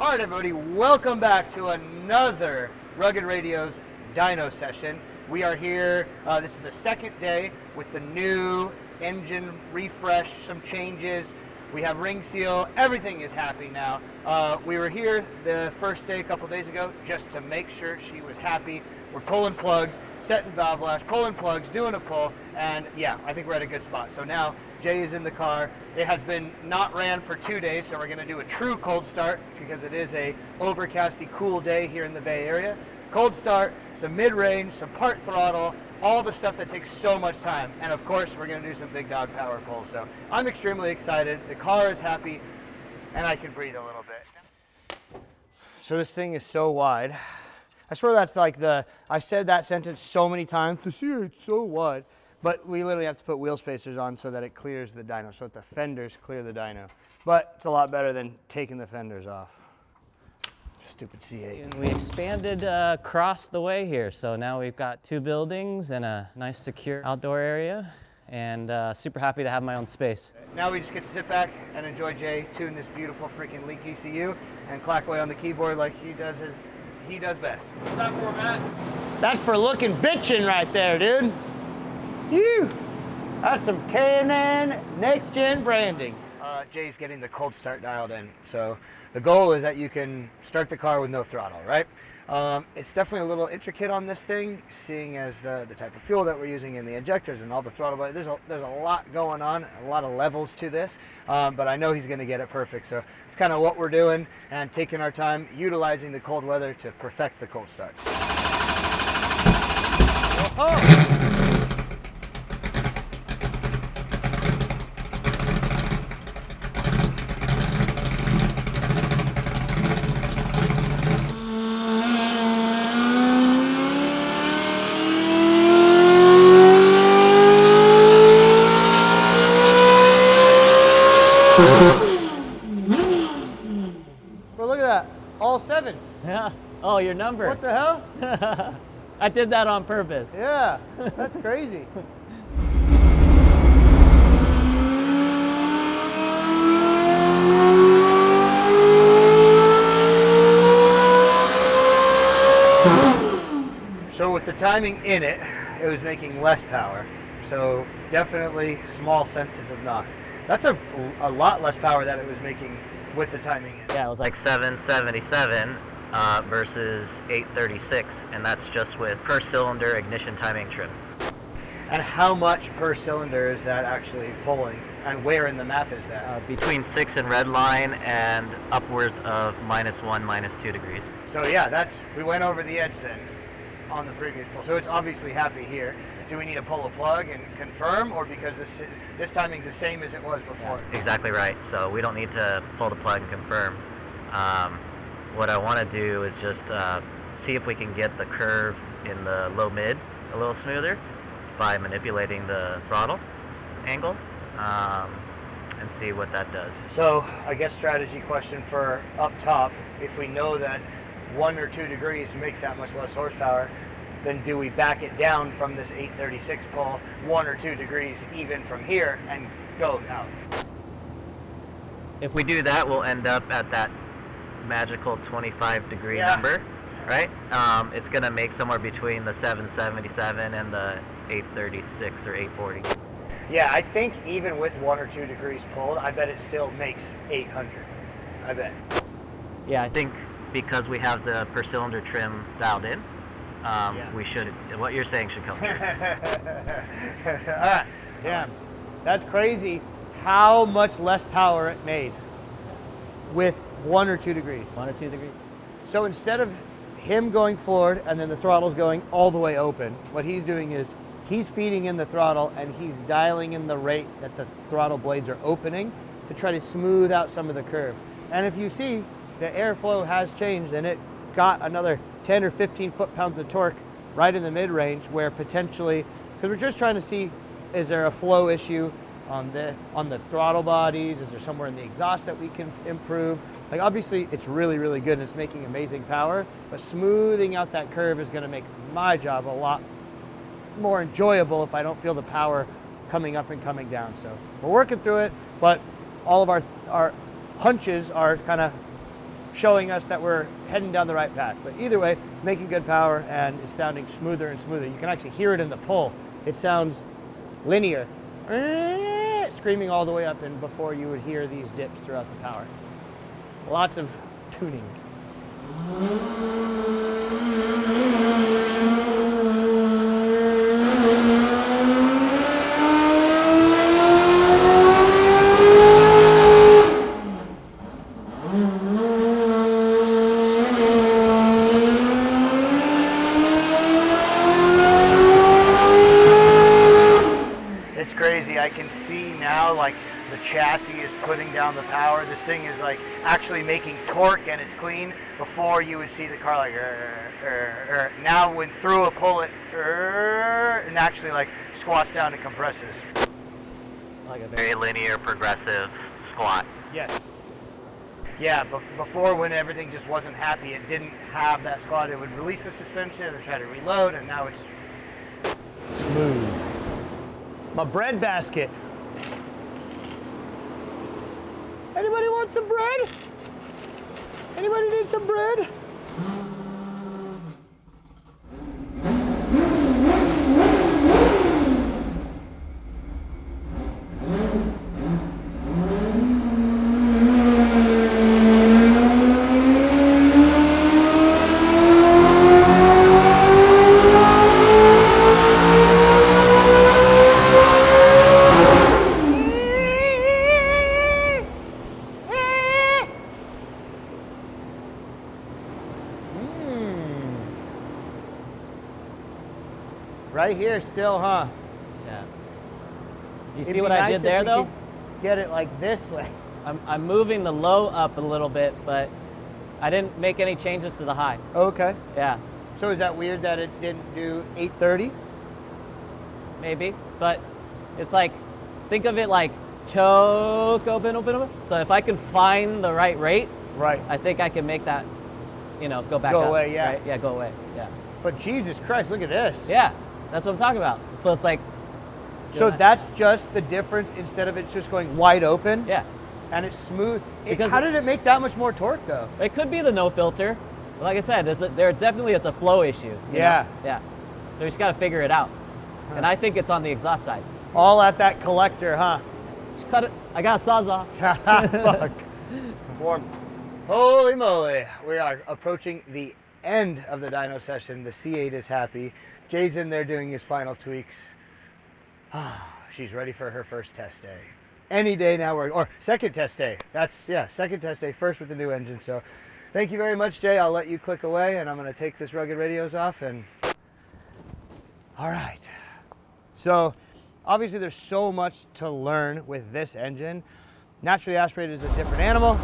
All right, everybody, welcome back to another Rugged Radios Dyno Session. We are here, this is the second day with the new engine refresh, some changes. We have ring seal, everything is happy now. We were here the first day, a couple days ago, just to make sure she was happy. We're pulling plugs, setting valve lash, pulling plugs, doing a pull, and yeah, I think we're at a good spot. So now Jay is in the car. It has been not ran for 2 days, so we're going to do a true cold start because it is a overcasty, cool day here in the Bay Area. Cold start, some mid-range, some part throttle, all the stuff that takes so much time. And of course, we're going to do some big dog power pulls. So I'm extremely excited. The car is happy, and I can breathe a little bit. So this thing is so wide. I swear that's like I've said that sentence so many times, the C8's so wide, but we literally have to put wheel spacers on so that it clears the dyno, so that the fenders clear the dyno. But it's a lot better than taking the fenders off. Stupid C8. And we expanded across the way here, so now we've got 2 buildings and a nice secure outdoor area, and super happy to have my own space. Now we just get to sit back and enjoy Jay tune this beautiful freaking Link ECU and clack away on the keyboard like he does best. What's that for, Matt? That's for looking bitchin' right there, dude. Phew. That's some K&N next gen branding. Jay's getting the cold start dialed in. So the goal is that you can start the car with no throttle, right? It's definitely a little intricate on this thing, seeing as the type of fuel that we're using in the injectors and all the throttle. There's a lot going on, a lot of levels to this, but I know he's going to get it perfect. So it's kind of what we're doing and taking our time, utilizing the cold weather to perfect the cold start. Whoa. Well, look at that, all 7s. Yeah. Oh, your number. What the hell? I did that on purpose. Yeah, that's crazy. So with the timing in it, it was making less power. So definitely small sensitive knock. That's a lot less power that it was making with the timing in. Yeah, it was like 777 versus 836, and that's just with per cylinder ignition timing trim. And how much per cylinder is that actually pulling? And where in the map is that? Between 6 and red line and upwards of -1, -2 degrees. So yeah, we went over the edge then on the previous pull. So it's obviously happy here. Do we need to pull a plug and confirm, or because this timing's the same as it was before? Yeah, exactly right. So we don't need to pull the plug and confirm. What I want to do is just see if we can get the curve in the low mid a little smoother by manipulating the throttle angle and see what that does. So I guess strategy question for up top, if we know that 1 or 2 degrees makes that much less horsepower, then do we back it down from this 836 pull 1 or 2 degrees even from here and go out? If we do that, we'll end up at that magical 25-degree number, right? It's going to make somewhere between the 777 and the 836 or 840. Yeah, I think even with 1 or 2 degrees pulled, I bet it still makes 800. I bet. Yeah, I think because we have the per cylinder trim dialed in, we should, what you're saying should come through. All right, damn, that's crazy how much less power it made with 1 or 2 degrees. 1 or 2 degrees. So instead of him going forward and then the throttle's going all the way open, what he's doing is he's feeding in the throttle and he's dialing in the rate that the throttle blades are opening to try to smooth out some of the curve. And if you see, the airflow has changed and it got another 10 or 15 foot-pounds of torque right in the mid-range, where potentially, because we're just trying to see, is there a flow issue on the throttle bodies? Is there somewhere in the exhaust that we can improve? Like obviously it's really, really good and it's making amazing power, but smoothing out that curve is going to make my job a lot more enjoyable if I don't feel the power coming up and coming down. So we're working through it, but all of our hunches are kind of showing us that we're heading down the right path. But either way, it's making good power and it's sounding smoother and smoother. You can actually hear it in the pull. It sounds linear, screaming all the way up and before you would hear these dips throughout the power. Lots of tuning. It's crazy. I can see now, like, the chassis is putting down the power. This thing is like actually making torque and it's clean. Before you would see the car like now when through a pull it and actually like squats down and compresses. Like a very linear, progressive squat. Yes. Yeah, but before when everything just wasn't happy, it didn't have that squat. It would release the suspension and try to reload, and now it's Smooth. My bread basket. Anybody want some bread? Anybody need some bread? Right here still, huh? Yeah. You It'd see what be I nice did if there we though? could get it like this way. I'm moving the low up a little bit, but I didn't make any changes to the high. Okay. Yeah, So is that weird that it didn't do 830? maybe, but it's like, think of it like choke, open, open, open. So if I can find the right rate, Right. I think I can make that, you know, go back Go up. away, yeah. Right? Yeah, go away, yeah. But Jesus Christ, look at this. Yeah, that's what I'm talking about. So it's like, So that's just the difference instead of it's just going wide open yeah. and it's smooth. Because- how did it make that much more torque though? It could be the no filter. But like I said, there definitely is a flow issue. you Yeah. know? Yeah. So we just got to figure it out. And I think it's on the exhaust side. All at that collector, huh? Just cut it. I got a sawzall. Fuck. Warm. Holy moly. We are approaching the end of the dyno session. The C8 is happy. Jay's in there doing his final tweaks. She's ready for her first test day. Any day now, or second test day. That's, yeah, second test day, first with the new engine. So thank you very much, Jay. I'll let you click away and I'm going to take this Rugged Radios off and all right. So obviously there's so much to learn with this engine. Naturally aspirated is a different animal.